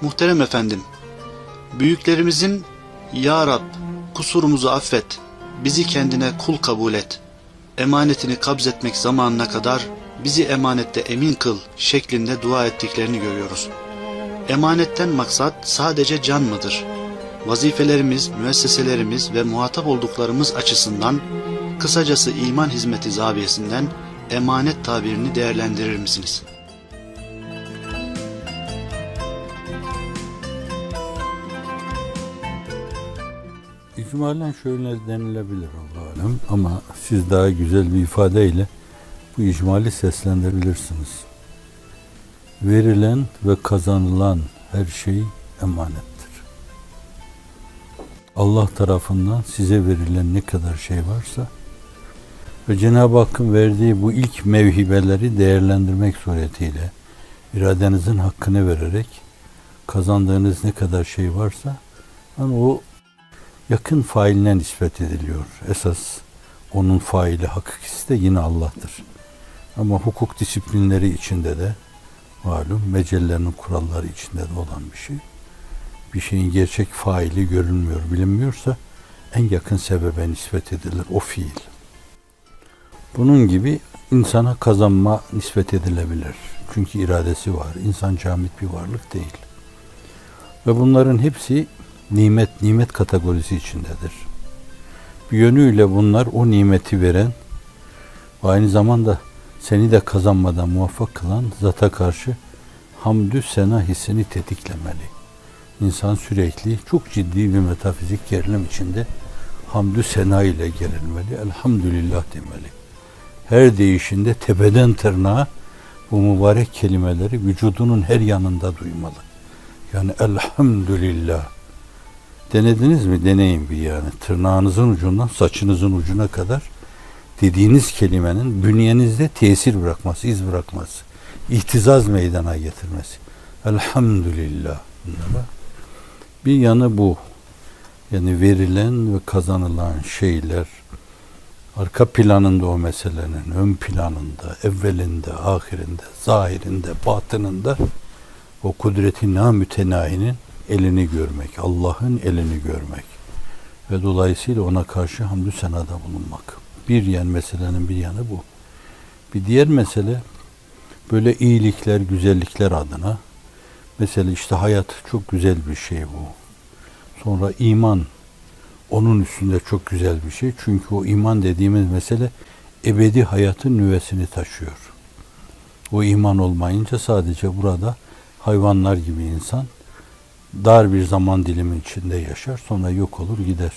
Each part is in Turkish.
Muhterem efendim, büyüklerimizin "Ya Rab, kusurumuzu affet, bizi kendine kul kabul et, emanetini kabzetmek zamanına kadar bizi emanette emin kıl" şeklinde dua ettiklerini görüyoruz. Emanetten maksat sadece can mıdır? Vazifelerimiz, müesseselerimiz ve muhatap olduklarımız açısından, kısacası iman hizmeti zaviyesinden emanet tabirini değerlendirir misiniz? İcmalen şöyle denilebilir Allah'a alem, ama siz daha güzel bir ifadeyle bu icmali seslendirebilirsiniz. Verilen ve kazanılan her şey emanettir. Allah tarafından size verilen ne kadar şey varsa ve Cenab-ı Hakk'ın verdiği bu ilk mevhibeleri değerlendirmek suretiyle iradenizin hakkını vererek kazandığınız ne kadar şey varsa yani o yakın failine nispet ediliyor. Esas onun faili hakikisi de yine Allah'tır. Ama hukuk disiplinleri içinde de malum mecellerin kuralları içinde de olan bir şey. Bir şeyin gerçek faili görünmüyor, bilinmiyorsa en yakın sebebe nispet edilir o fiil. Bunun gibi insana kazanma nispet edilebilir. Çünkü iradesi var. İnsan camit bir varlık değil. Ve bunların hepsi nimet kategorisi içindedir. Bir yönüyle bunlar o nimeti veren ve aynı zamanda seni de kazanmadan muvaffak kılan zata karşı hamdü sena hissini tetiklemeli. İnsan sürekli çok ciddi bir metafizik gerilim içinde hamdü sena ile gerilmeli. Elhamdülillah demeli. Her değişinde tepeden tırnağa bu mübarek kelimeleri vücudunun her yanında duymalı. Yani elhamdülillah. Denediniz mi? Deneyin bir yani. Tırnağınızın ucundan saçınızın ucuna kadar dediğiniz kelimenin bünyenizde tesir bırakması, iz bırakması, ihtizaz meydana getirmesi. Elhamdülillah. Bir yanı bu. Yani verilen ve kazanılan şeyler arka planında o meselenin, ön planında, evvelinde, ahirinde, zahirinde, batınında o kudreti namütenahinin elini görmek, Allah'ın elini görmek ve dolayısıyla ona karşı hamdü senada bulunmak. Bir meselenin bir yanı bu. Bir diğer mesele böyle iyilikler, güzellikler adına mesela işte hayat çok güzel bir şey bu. Sonra iman onun üstünde çok güzel bir şey. Çünkü o iman dediğimiz mesele ebedi hayatın nüvesini taşıyor. O iman olmayınca sadece burada hayvanlar gibi insan dar bir zaman dilimi içinde yaşar, sonra yok olur gider.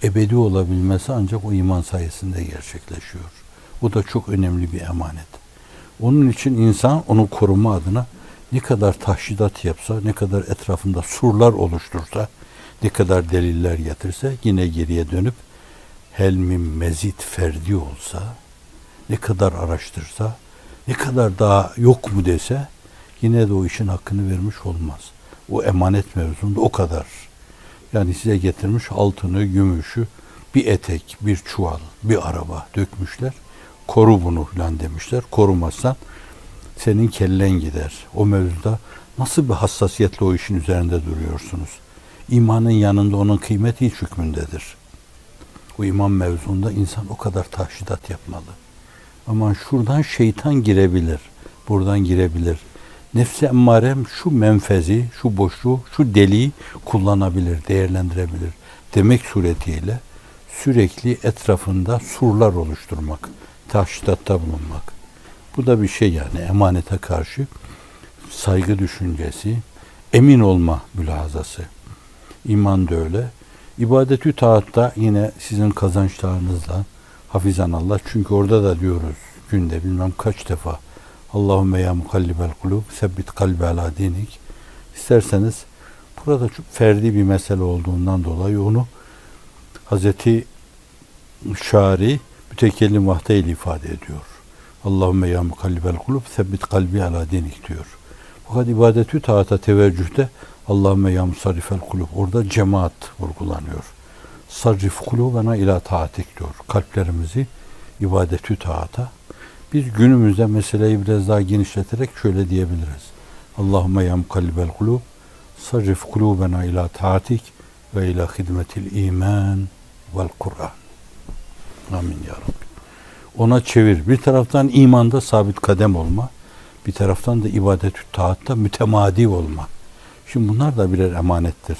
Ebedi olabilmesi ancak o iman sayesinde gerçekleşiyor. O da çok önemli bir emanet. Onun için insan onu koruma adına ne kadar tahşidat yapsa, ne kadar etrafında surlar oluştursa, ne kadar deliller getirse yine geriye dönüp helmi mezit ferdi olsa, ne kadar araştırsa, ne kadar daha yok mu dese yine de o işin hakkını vermiş olmaz. O emanet mevzunda o kadar. Yani size getirmiş altını, gümüşü, bir etek, bir çuval, bir araba dökmüşler. Koru bunu falan demişler. Korumazsan senin kellen gider. O mevzuda nasıl bir hassasiyetle o işin üzerinde duruyorsunuz? İmanın yanında onun kıymeti hiç hükmündedir. O iman mevzunda insan o kadar tahşidat yapmalı. Ama şuradan şeytan girebilir, buradan girebilir. Nefs-i emmarem şu menfezi, şu boşluğu, şu deliği kullanabilir, değerlendirebilir demek suretiyle sürekli etrafında surlar oluşturmak, tahşidatta bulunmak. Bu da bir şey yani emanete karşı saygı düşüncesi, emin olma mülahazası. İman da öyle. İbadet-ü taatta yine sizin kazançlarınızla hafizan Allah. Çünkü orada da diyoruz günde bilmem kaç defa Allahümme ya mukallibel kulub sebbit kalbi ala dinik. İsterseniz burada çok ferdi bir mesele olduğundan dolayı onu Hazreti Şari mütekellim vahdeyle ifade ediyor. Allahümme ya mukallibel kulub sebbit kalbi ala dinik diyor. Fakat ibadetü taata teveccühte Allahümme ya musarrifel kulub orada cemaat vurgulanıyor. Sarrif kulubena ila taatik diyor. Kalplerimizi ibadetü taata. Biz günümüzde meseleyi biraz daha genişleterek şöyle diyebiliriz. Allahümme ya mukallibel kulub sarrif kulubena ila taatik ve ila hidmetil iman vel Kur'an. Amin ya Rabbi. Ona çevir. Bir taraftan imanda sabit kadem olma, bir taraftan da ibadet-ü taatta mütemadi olma. Şimdi bunlar da birer emanettir.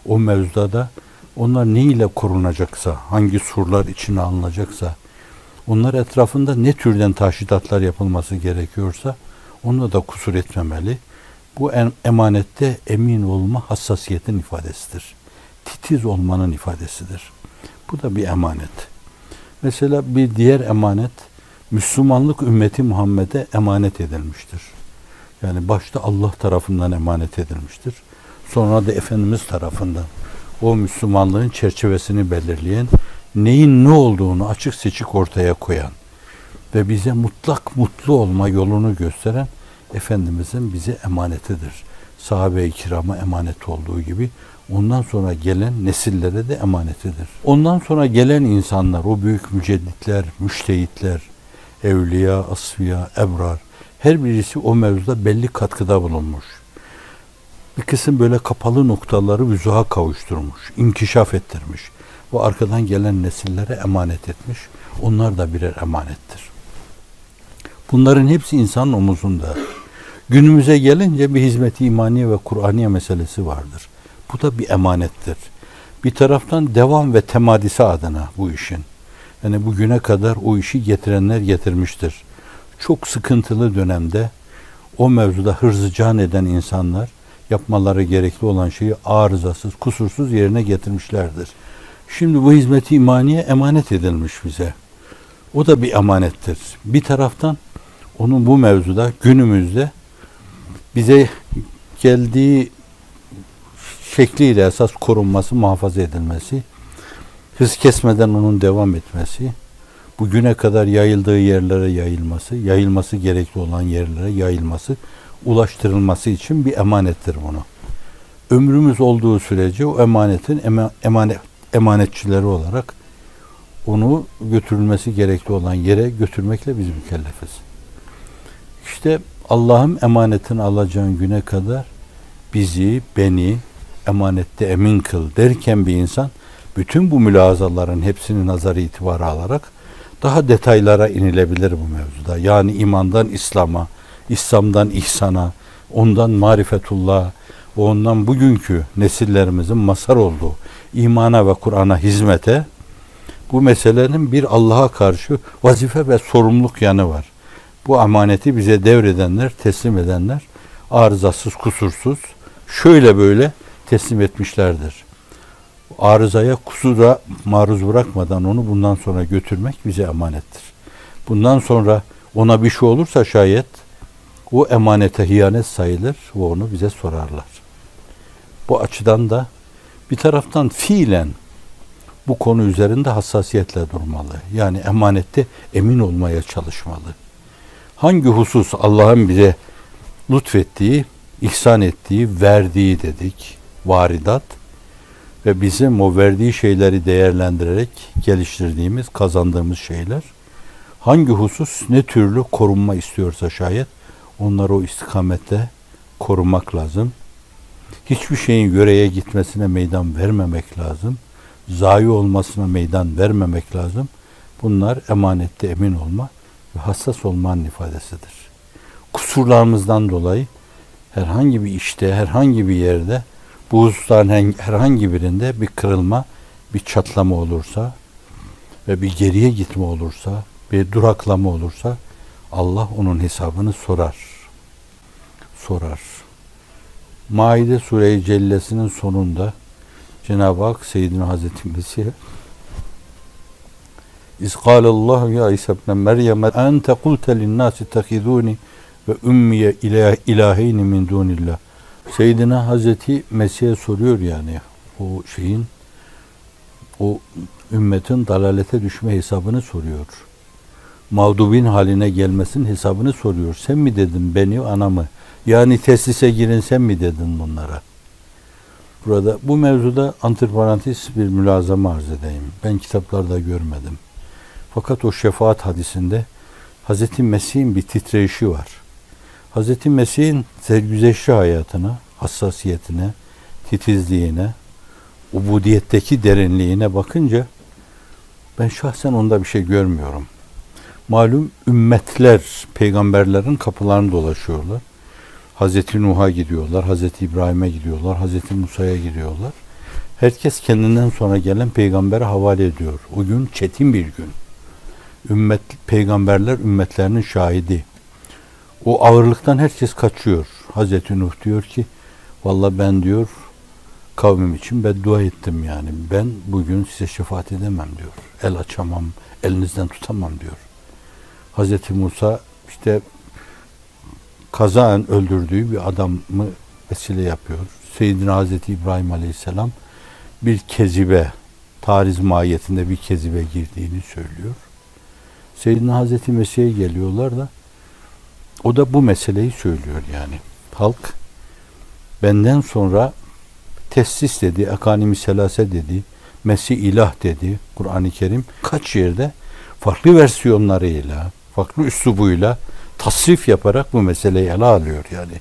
O mevzuda da onlar ne ile korunacaksa, hangi surlar içine alınacaksa, onlar etrafında ne türden taşidatlar yapılması gerekiyorsa onunla da kusur etmemeli. Bu emanette emin olma hassasiyetin ifadesidir. Titiz olmanın ifadesidir. Bu da bir emanet. Mesela bir diğer emanet, Müslümanlık ümmeti Muhammed'e emanet edilmiştir. Yani başta Allah tarafından emanet edilmiştir. Sonra da Efendimiz tarafından o Müslümanlığın çerçevesini belirleyen, neyin ne olduğunu açık seçik ortaya koyan ve bize mutlak mutlu olma yolunu gösteren Efendimizin bize emanetidir. Sahabe-i kirama emanet olduğu gibi ondan sonra gelen nesillere de emanetidir. Ondan sonra gelen insanlar, o büyük mücedditler, müştehitler, evliya, asfiya, ebrar, her birisi o mevzuda belli katkıda bulunmuş. Bir kısım böyle kapalı noktaları vüzuha kavuşturmuş, inkişaf ettirmiş. Bu arkadan gelen nesillere emanet etmiş. Onlar da birer emanettir. Bunların hepsi insanın omuzunda. Günümüze gelince bir hizmet-i imaniye ve Kur'aniye meselesi vardır. Bu da bir emanettir. Bir taraftan devam ve temadisi adına bu işin. Yani bugüne kadar o işi getirenler getirmiştir. Çok sıkıntılı dönemde o mevzuda hırzı can eden insanlar yapmaları gerekli olan şeyi arızasız, kusursuz yerine getirmişlerdir. Şimdi bu hizmet-i imaniye emanet edilmiş bize. O da bir emanettir. Bir taraftan onun bu mevzuda günümüzde bize geldiği şekliyle esas korunması, muhafaza edilmesi, hız kesmeden onun devam etmesi, bugüne kadar yayıldığı yerlere yayılması, yayılması gerekli olan yerlere yayılması, ulaştırılması için bir emanettir bunu. Ömrümüz olduğu sürece o emanetin emanetçileri olarak onu götürülmesi gerekli olan yere götürmekle biz mükellefiz. İşte Allah'ın emanetini alacağın güne kadar bizi, beni emanette emin kıl derken bir insan bütün bu mülahazaların hepsini nazarı itibara alarak daha detaylara inilebilir bu mevzuda. Yani imandan İslam'a, İslam'dan ihsana, ondan marifetullah, ondan bugünkü nesillerimizin mazhar olduğu imana ve Kur'an'a hizmete, bu meselenin bir Allah'a karşı vazife ve sorumluluk yanı var. Bu emaneti bize devredenler, teslim edenler arızasız, kusursuz, şöyle böyle teslim etmişlerdir. Arızaya, kusura maruz bırakmadan onu bundan sonra götürmek bize emanettir. Bundan sonra ona bir şey olursa şayet o emanete hıyanet sayılır ve onu bize sorarlar. Bu açıdan da bir taraftan fiilen bu konu üzerinde hassasiyetle durmalı. Yani emanette emin olmaya çalışmalı. Hangi husus Allah'ın bize lütfettiği, ihsan ettiği, verdiği dedik, varidat ve bizim o verdiği şeyleri değerlendirerek geliştirdiğimiz, kazandığımız şeyler, hangi husus ne türlü korunma istiyorsa şayet onları o istikamette korumak lazım. Hiçbir şeyin yöreye gitmesine meydan vermemek lazım. Zayi olmasına meydan vermemek lazım. Bunlar emanette emin olma ve hassas olmanın ifadesidir. Kusurlarımızdan dolayı herhangi bir işte, herhangi bir yerde bu hususların herhangi birinde bir kırılma, bir çatlama olursa ve bir geriye gitme olursa, bir duraklama olursa Allah onun hesabını sorar. Maide Sure-i Cellesi'nin sonunda Cenab-ı Hak Seyyidina Hazreti Mesih'e İzkâlallahu ya İsa ibn Meryem ente kulte linnâsi tehidûni ve ümmiye ilâheyni min dûnillah. Seyyidina Hazreti Mesih'e soruyor yani o ümmetin dalalete düşme hesabını soruyor. Mağdubin haline gelmesinin hesabını soruyor. Sen mi dedin beni, anamı? Yani teslise girin sen mi dedin bunlara? Burada bu mevzuda antiparantez bir mülazama arz edeyim. Ben kitaplarda görmedim. Fakat o şefaat hadisinde Hazreti Mesih'in bir titreyişi var. Hazreti Mesih'in sergüzeşi hayatına, hassasiyetine, titizliğine, ubudiyetteki derinliğine bakınca ben şahsen onda bir şey görmüyorum. Malum ümmetler peygamberlerin kapılarını dolaşıyorlar. Hazreti Nuh'a gidiyorlar, Hazreti İbrahim'e gidiyorlar, Hazreti Musa'ya gidiyorlar. Herkes kendinden sonra gelen peygambere havale ediyor. O gün çetin bir gün. Peygamberler ümmetlerinin şahidi. O ağırlıktan herkes kaçıyor. Hazreti Nuh diyor ki, vallahi ben diyor kavmim için beddua ettim yani. Ben bugün size şefaat edemem diyor. El açamam, elinizden tutamam diyor. Hazreti Musa işte kazaen öldürdüğü bir adamı vesile yapıyor. Seyyidina Hazreti İbrahim Aleyhisselam bir kezibe, tariz mahiyetinde bir kezibe girdiğini söylüyor. Seyyidina Hazreti Mesih'e geliyorlar da o da bu meseleyi söylüyor yani. Halk benden sonra tessis dedi, ekanimi selase dedi, Mesih ilah dedi, Kur'an-ı Kerim kaç yerde farklı versiyonlarıyla, farklı üslubuyla tasrif yaparak bu meseleyi ele alıyor yani.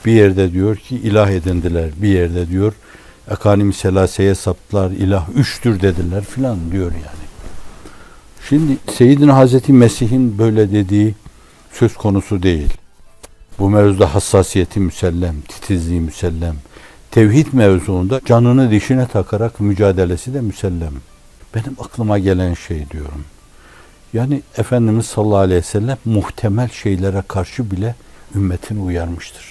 Bir yerde diyor ki ilah edindiler, bir yerde diyor ekanimi selaseye saptılar, ilah üçtür dediler filan diyor yani. Şimdi Seyyidina Hazreti Mesih'in böyle dediği söz konusu değil. Bu mevzuda hassasiyeti müsellem, titizliği müsellem. Tevhid mevzuunda canını dişine takarak mücadelesi de müsellem. Benim aklıma gelen şey diyorum. Yani Efendimiz sallallahu aleyhi ve sellem muhtemel şeylere karşı bile ümmetini uyarmıştır.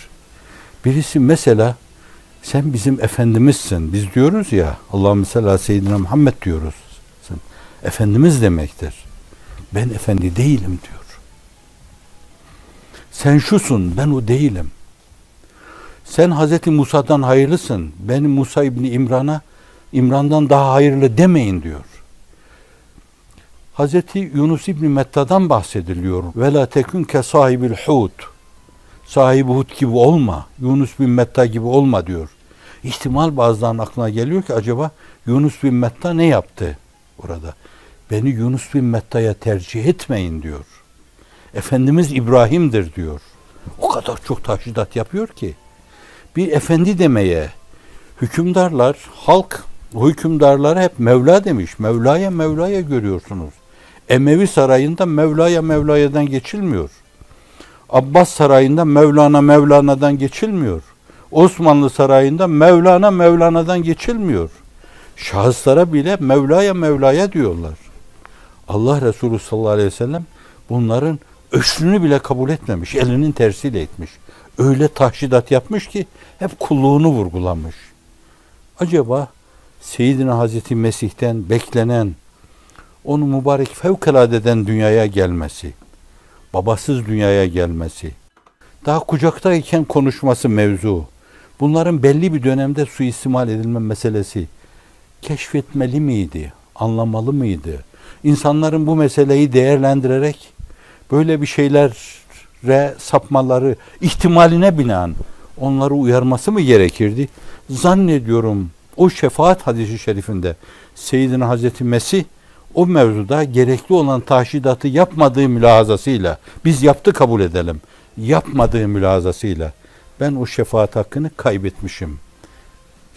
Birisi mesela sen bizim Efendimizsin. Biz diyoruz ya Allahümme salli ala seyyidina Muhammed diyoruz. Sen Efendimiz demektir. Ben efendi değilim diyor. Sen şusun, ben o değilim. Sen Hazreti Musa'dan hayırlısın. Ben Musa İbni İmran'dan daha hayırlı demeyin diyor. Hazreti Yunus İbni Metta'dan bahsediliyor. Ve la tekun ke sahibil hud. Sahibi Hud gibi olma. Yunus bin Metta gibi olma diyor. İhtimal bazılarının aklına geliyor ki acaba Yunus bin Metta ne yaptı orada? Beni Yunus bin Metta'ya tercih etmeyin diyor. Efendimiz İbrahim'dir diyor. O kadar çok tahridat yapıyor ki. Bir efendi demeye hükümdarlar, halk o hükümdarları hep Mevla demiş. Mevla'ya görüyorsunuz. Emevi sarayında Mevla'dan geçilmiyor. Abbas sarayında Mevlana'dan geçilmiyor. Osmanlı sarayında Mevlana'dan geçilmiyor. Şahıslara bile Mevla'ya diyorlar. Allah Resulü sallallahu aleyhi ve sellem bunların öşrünü bile kabul etmemiş. Elinin tersiyle etmiş. Öyle tahşidat yapmış ki hep kulluğunu vurgulamış. Acaba Seyyidina Hazreti Mesih'ten beklenen onu mübarek fevkaladeden dünyaya gelmesi, babasız dünyaya gelmesi, daha kucaktayken konuşması mevzu, bunların belli bir dönemde suistimal edilme meselesi keşfetmeli miydi, anlamalı mıydı? İnsanların bu meseleyi değerlendirerek böyle bir şeylere sapmaları ihtimaline binaen onları uyarması mı gerekirdi? Zannediyorum o şefaat hadisi şerifinde Seyyidina Hazreti Mesih o mevzuda gerekli olan tahşidatı yapmadığı mülahazasıyla, biz yaptı kabul edelim, yapmadığı mülahazasıyla ben o şefaat hakkını kaybetmişim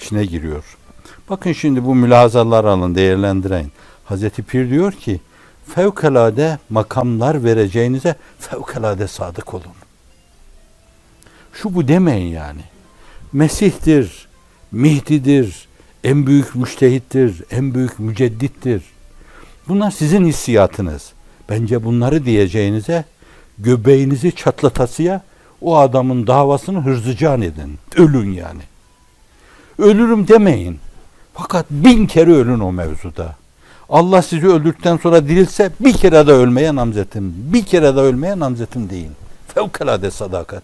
içine giriyor. Bakın şimdi bu mülahazalar alın, değerlendirin. Hazreti Pir diyor ki fevkalade makamlar vereceğinize fevkalade sadık olun. Şu bu demeyin yani. Mesih'tir, Mihdi'dir, en büyük müştehittir, en büyük müceddittir. Bunlar sizin hissiyatınız. Bence bunları diyeceğinize göbeğinizi çatlatasıya o adamın davasını hırzıcan edin. Ölün yani. Ölürüm demeyin. Fakat 1000 kere ölün o mevzuda. Allah sizi öldürdükten sonra dirilse bir kere de ölmeye namzetim. Bir kere de ölmeye namzetim deyin. Fevkalade sadakat.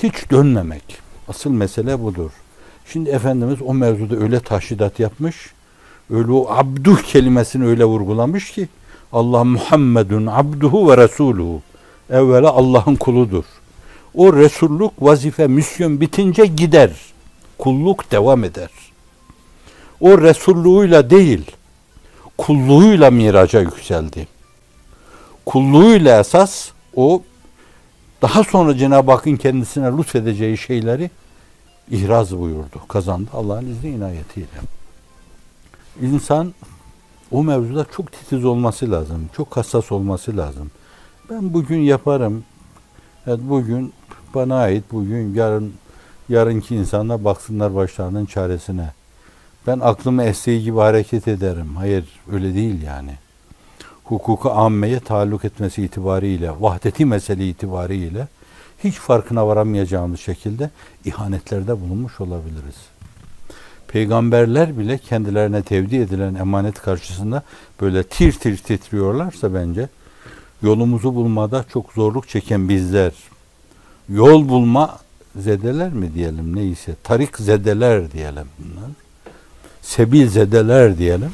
Hiç dönmemek. Asıl mesele budur. Şimdi Efendimiz o mevzuda öyle tahşidat yapmış, öyle o abduh kelimesini öyle vurgulamış ki Allah Muhammedun abduhu ve resuluhu. Evvela Allah'ın kuludur. O resulluk, vazife, misyon bitince gider. Kulluk devam eder. O resulluğuyla değil, kulluğuyla miraca yükseldi. Kulluğuyla esas o daha sonra Cenab-ı Hakk'ın kendisine lütfedeceği şeyleri ihraz buyurdu. Kazandı Allah'ın izni inayetiyle. İnsan o mevzuda çok titiz olması lazım. Çok hassas olması lazım. Ben bugün yaparım. Evet, bugün bana ait, bugün yarınki insanlar baksınlar başlarının çaresine. Ben aklımı estiği gibi hareket ederim. Hayır, öyle değil yani. Hukuku ammeye taalluk etmesi itibariyle, vahdeti mesele itibariyle hiç farkına varamayacağımız şekilde ihanetlerde bulunmuş olabiliriz. Peygamberler bile kendilerine tevdi edilen emanet karşısında böyle tir tir titriyorlarsa bence yolumuzu bulmada çok zorluk çeken bizler, yol bulma zedeler mi diyelim neyse, tarik zedeler diyelim bunlar, sebil zedeler diyelim,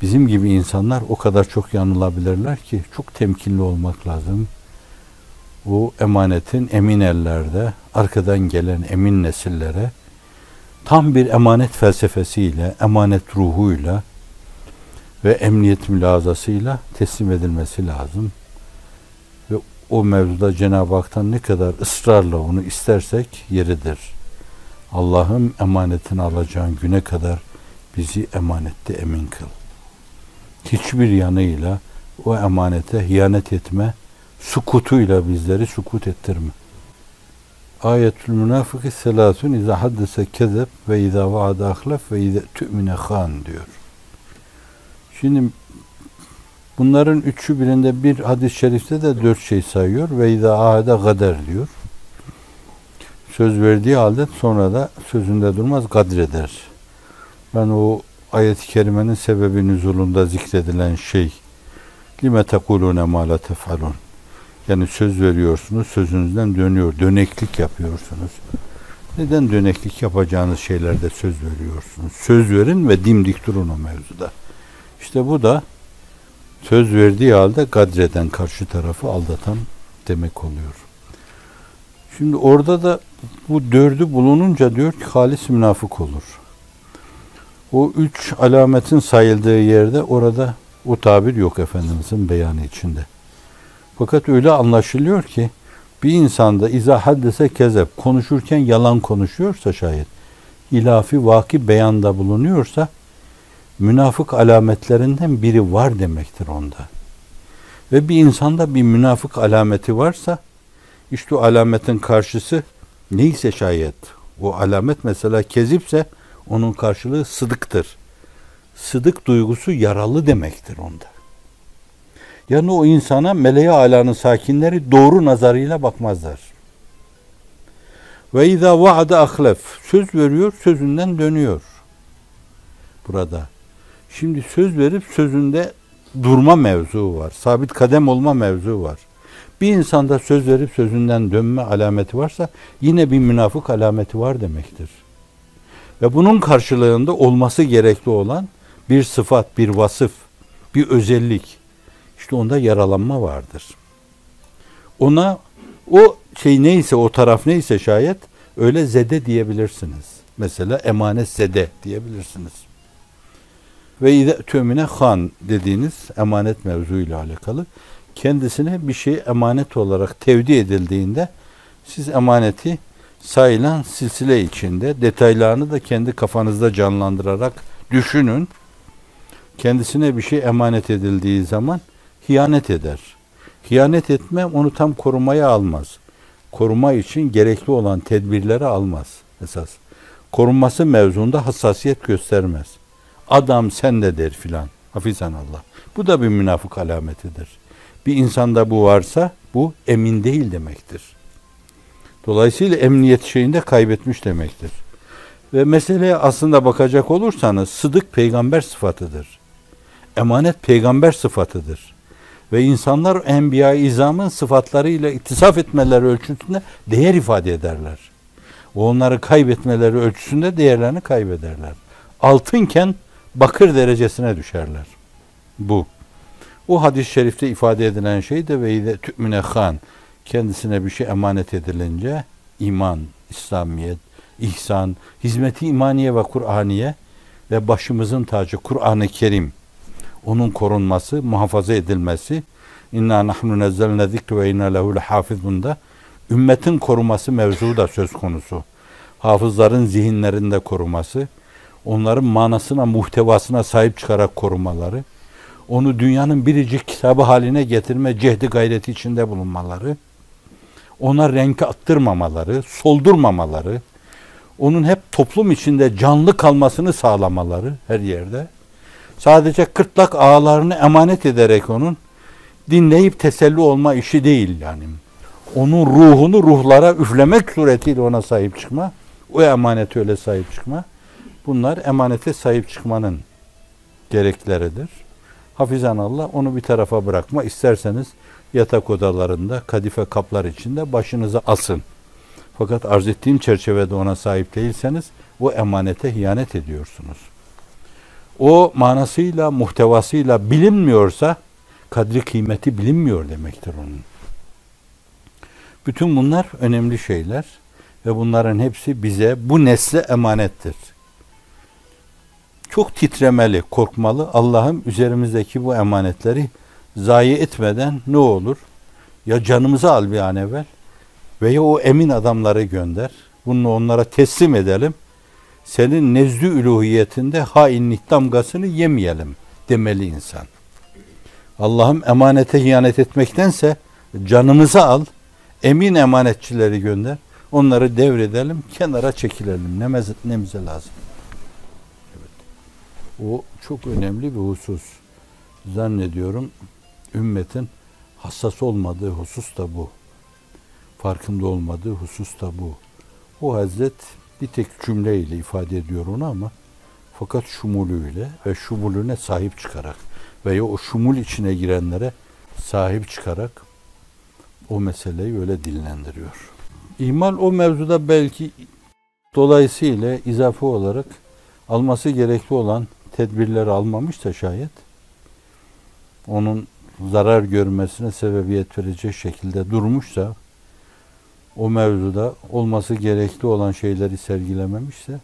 bizim gibi insanlar o kadar çok yanılabilirler ki çok temkinli olmak lazım. Bu emanetin emin ellerde, arkadan gelen emin nesillere tam bir emanet felsefesiyle, emanet ruhuyla ve emniyet mülazasıyla teslim edilmesi lazım. Ve o mevzuda Cenab-ı Hak'tan ne kadar ısrarla onu istersek yeridir. Allah'ım emanetini alacağın güne kadar bizi emanette emin kıl. Hiçbir yanıyla o emanete hiyanet etme, sukutuyla bizleri sukut ettirme. Ayetül münafıkı selâsün izâ haddese kezeb ve izâ vaade ahlef ve izâ tü'mine khan diyor. Şimdi bunların üçü birinde bir hadis-i şerifte de 4 şey sayıyor ve izâ ahade gader diyor. Söz verdiği halde sonra da sözünde durmaz, gadreder. Ben o ayet-i kerimenin sebebi nüzulunda zikredilen şey lime tekulune ma la tef'alun. Yani söz veriyorsunuz, sözünüzden dönüyor, döneklik yapıyorsunuz. Neden döneklik yapacağınız şeylerde söz veriyorsunuz? Söz verin ve dimdik durun o mevzuda. İşte bu da söz verdiği halde gadreden, karşı tarafı aldatan demek oluyor. Şimdi orada da bu 4'ü bulununca diyor ki halis münafık olur. O 3 alametin sayıldığı yerde orada o tabir yok Efendimizin beyanı içinde. Fakat öyle anlaşılıyor ki bir insanda izâ haddese kezeb, konuşurken yalan konuşuyorsa şayet, ilafi vaki beyanda bulunuyorsa münafık alametlerinden biri var demektir onda. Ve bir insanda bir münafık alameti varsa işte o alametin karşısı neyse şayet, o alamet mesela kezipse onun karşılığı sıdıktır. Sıdık duygusu yaralı demektir onda. Yani o insana meleği alanın sakinleri doğru nazarıyla bakmazlar. Ve izâ vaade ahlef, söz veriyor, sözünden dönüyor. Burada. Şimdi söz verip sözünde durma mevzu var. Sabit kadem olma mevzu var. Bir insanda söz verip sözünden dönme alameti varsa yine bir münafık alameti var demektir. Ve bunun karşılığında olması gerekli olan bir sıfat, bir vasıf, bir özellik. İşte onda yaralanma vardır. Ona o şey neyse, o taraf neyse şayet öyle zede diyebilirsiniz. Mesela emanet zede diyebilirsiniz. Ve izâ tü'mine khan dediğiniz emanet mevzuyla alakalı. Kendisine bir şey emanet olarak tevdi edildiğinde siz emaneti sayılan silsile içinde detaylarını da kendi kafanızda canlandırarak düşünün. Kendisine bir şey emanet edildiği zaman hiyanet eder. Hiyanet etme onu tam korumaya almaz. Koruma için gerekli olan tedbirleri almaz esas. Korunması mevzunda hassasiyet göstermez. Adam sen de der filan. Hafizan Allah. Bu da bir münafık alametidir. Bir insanda bu varsa bu emin değil demektir. Dolayısıyla emniyet şeyinde kaybetmiş demektir. Ve meseleye aslında bakacak olursanız sıdık peygamber sıfatıdır. Emanet peygamber sıfatıdır. Ve insanlar enbiya-i izamın sıfatlarıyla ittisaf etmeleri ölçüsünde değer ifade ederler. Onları kaybetmeleri ölçüsünde değerlerini kaybederler. Altınken bakır derecesine düşerler. Bu. O hadis-i şerifte ifade edilen şey de ve izâ tü'mine khan, kendisine bir şey emanet edilince iman, İslamiyet, ihsan, hizmeti imaniye ve Kur'aniye ve başımızın tacı Kur'an-ı Kerim, onun korunması, muhafaza edilmesi, inna nahnu nezzelne zikri ve inna lehu lehafizunda ümmetin koruması mevzu da söz konusu. hafızların zihinlerinde koruması, onların manasına, muhtevasına sahip çıkarak korumaları, onu dünyanın biricik kitabı haline getirme cehdi gayreti içinde bulunmaları, ona renk attırmamaları, soldurmamaları, onun hep toplum içinde canlı kalmasını sağlamaları her yerde, sadece kırtlak ağlarını emanet ederek onun dinleyip teselli olma işi değil yani. Onun ruhunu ruhlara üflemek suretiyle ona sahip çıkma, o emanete öyle sahip çıkma. Bunlar emanete sahip çıkmanın gerekleridir. Hafizanallah onu bir tarafa bırakma. İsterseniz yatak odalarında kadife kaplar içinde başınıza asın. Fakat arz ettiğim çerçevede ona sahip değilseniz o emanete ihanet ediyorsunuz. O manasıyla, muhtevasıyla bilinmiyorsa kadri kıymeti bilinmiyor demektir onun. Bütün bunlar önemli şeyler ve bunların hepsi bize, bu nesle emanettir. Çok titremeli, korkmalı. Allah'ım üzerimizdeki bu emanetleri zayi etmeden ne olur? Ya canımızı al bir an evvel veya o emin adamları gönder. Bunu onlara teslim edelim. Senin nezdü üluhiyetinde hainlik damgasını yemeyelim demeli insan. Allah'ım emanete ihanet etmektense canımızı al, emin emanetçileri gönder. Onları devredelim, kenara çekilelim. Nemize lazım. Evet. O çok önemli bir husus. Zannediyorum ümmetin hassas olmadığı husus da bu. Farkında olmadığı husus da bu. O Hazret bir tek cümleyle ifade ediyor onu ama fakat şumulüyle ve şumulüne sahip çıkarak veya o şumul içine girenlere sahip çıkarak o meseleyi öyle dillendiriyor. İhmal o mevzuda belki dolayısıyla izafe olarak alması gerekli olan tedbirleri almamışsa şayet onun zarar görmesine sebebiyet verecek şekilde durmuşsa o mevzuda olması gerekli olan şeyleri sergilememişse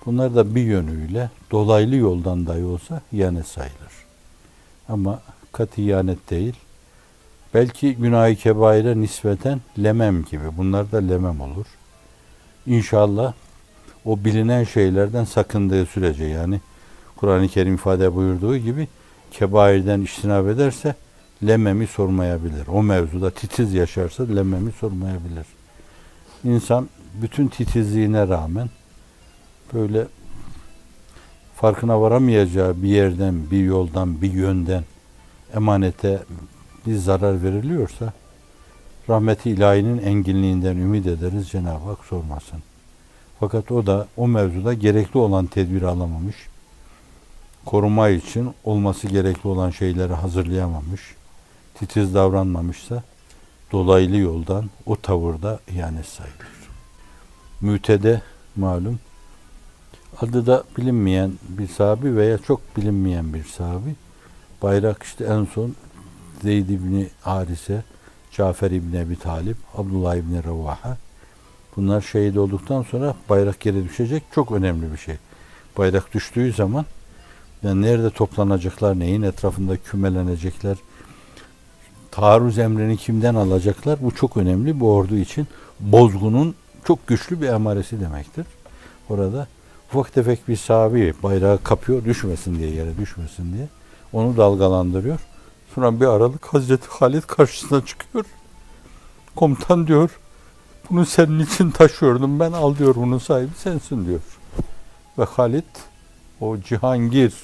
bunlar da bir yönüyle dolaylı yoldan dahi olsa ihanet sayılır. Ama katı ihanet değil. Belki günah-ı kebaire nispeten lemem gibi. Bunlar da lemem olur. İnşallah o bilinen şeylerden sakındığı sürece yani Kur'an-ı Kerim ifade buyurduğu gibi kebairden içtinab ederse lemmemi sormayabilir. O mevzuda titiz yaşarsa lemmemi sormayabilir. İnsan bütün titizliğine rağmen böyle farkına varamayacağı bir yerden, bir yoldan, bir yönden emanete bir zarar veriliyorsa rahmeti ilahinin enginliğinden ümit ederiz Cenab-ı Hak sormasın. Fakat o da o mevzuda gerekli olan tedbiri alamamış, koruma için olması gerekli olan şeyleri hazırlayamamış, titiz davranmamışsa dolaylı yoldan o tavırda ihanet sayılır. Mü'tede malum adı da bilinmeyen bir sahabi veya çok bilinmeyen bir sahabi. Bayrak işte en son Zeyd İbni Harise, Cafer İbni Ebi Talib, Abdullah İbni Revaha. Bunlar şehit olduktan sonra bayrak yere düşecek. Çok önemli bir şey. Bayrak düştüğü zaman yani nerede toplanacaklar, neyin etrafında kümelenecekler, taarruz emrini kimden alacaklar? Bu çok önemli. Bu ordu için bozgunun çok güçlü bir emaresi demektir. Orada ufak tefek bir sahabi bayrağı kapıyor, düşmesin diye, yere düşmesin diye. Onu dalgalandırıyor. Sonra bir aralık Hazreti Halid karşısına çıkıyor. Komutan diyor, bunu senin için taşıyordum ben, al diyor, bunun sahibi sensin diyor. Ve Halid, o Cihangir,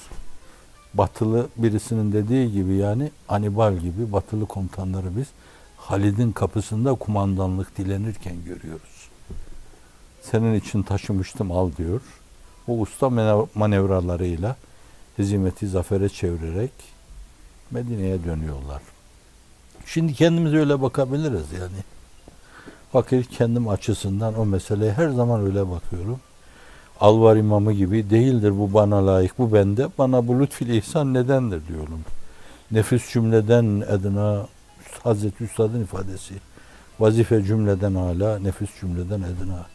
batılı birisinin dediği gibi yani Hannibal gibi batılı komutanları biz Halid'in kapısında kumandanlık dilenirken görüyoruz. Senin için taşımıştım, al diyor. O usta manevralarıyla hezimeti zafere çevirerek Medine'ye dönüyorlar. Şimdi kendimize öyle bakabiliriz yani. Fakir kendim açısından o meseleye her zaman öyle bakıyorum. Alvar imamı gibi değildir bu bana layık, bu bende. Bana bu lütfil ihsan nedendir diyorum. Nefis cümleden edna, Hazreti Üstad'ın ifadesi. Vazife cümleden âlâ, nefis cümleden edna.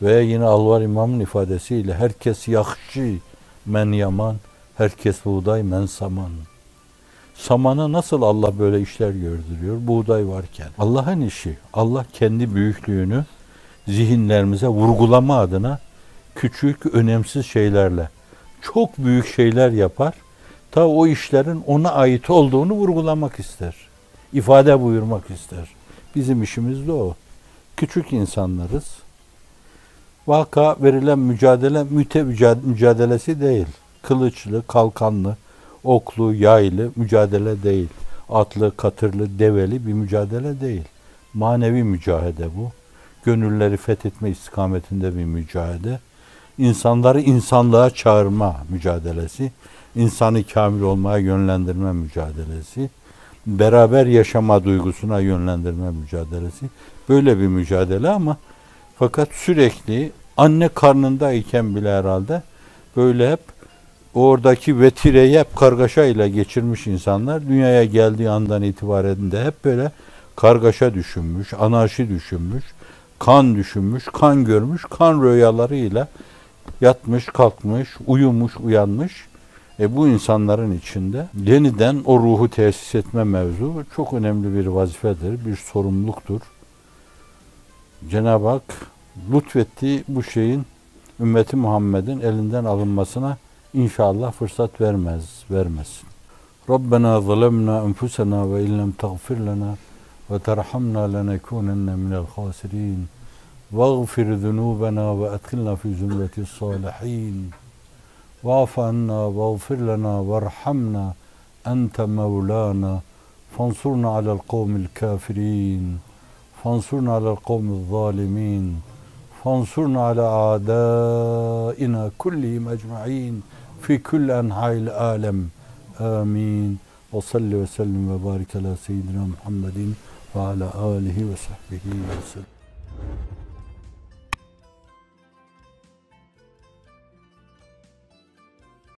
Ve yine Alvar imamın ifadesiyle herkes yakşı men yaman, herkes buğday men saman. Samana nasıl Allah böyle işler gördürüyor? Buğday varken. Allah'ın işi. Allah kendi büyüklüğünü zihinlerimize vurgulama adına küçük, önemsiz şeylerle çok büyük şeyler yapar. Ta o işlerin ona ait olduğunu vurgulamak ister. İfade buyurmak ister. Bizim işimiz de o. Küçük insanlarız. Vaka verilen mücadele mücadelesi değil. Kılıçlı, kalkanlı, oklu, yaylı mücadele değil. Atlı, katırlı, develi bir mücadele değil. Manevi mücadele bu. Gönülleri fethetme istikametinde bir mücadele. İnsanları insanlığa çağırma mücadelesi. İnsanı kamil olmaya yönlendirme mücadelesi. Beraber yaşama duygusuna yönlendirme mücadelesi. Böyle bir mücadele ama fakat sürekli anne karnındayken bile herhalde böyle hep oradaki vetireyi hep kargaşayla geçirmiş insanlar dünyaya geldiği andan itibaren de hep böyle kargaşa düşünmüş, anarşi düşünmüş, kan düşünmüş, kan görmüş, kan rüyalarıyla yatmış, kalkmış, uyumuş, uyanmış. Bu insanların içinde yeniden o ruhu tesis etme mevzu çok önemli bir vazifedir, bir sorumluluktur. Cenab-ı Hak lütfettiği bu şeyin ümmeti Muhammed'in elinden alınmasına inşallah fırsat vermesin. Rabbena zalemna enfusena ve illem tagfir lana ve terhamna lenekunenne minel khasirin. Vagfir zunubena ve etkilna fi zümretis salihin. Va'fu anna vagfir lana verhamna ente mevlana fansurna alel kavmil kafirin. فانصرنا على القوم الظالمين فانصرنا على أعدائنا كلهم أجمعين في كل أنحاء العالم آمين وصل وسلم وبارك على سيدنا محمد وعلى آله وصحبه وسلم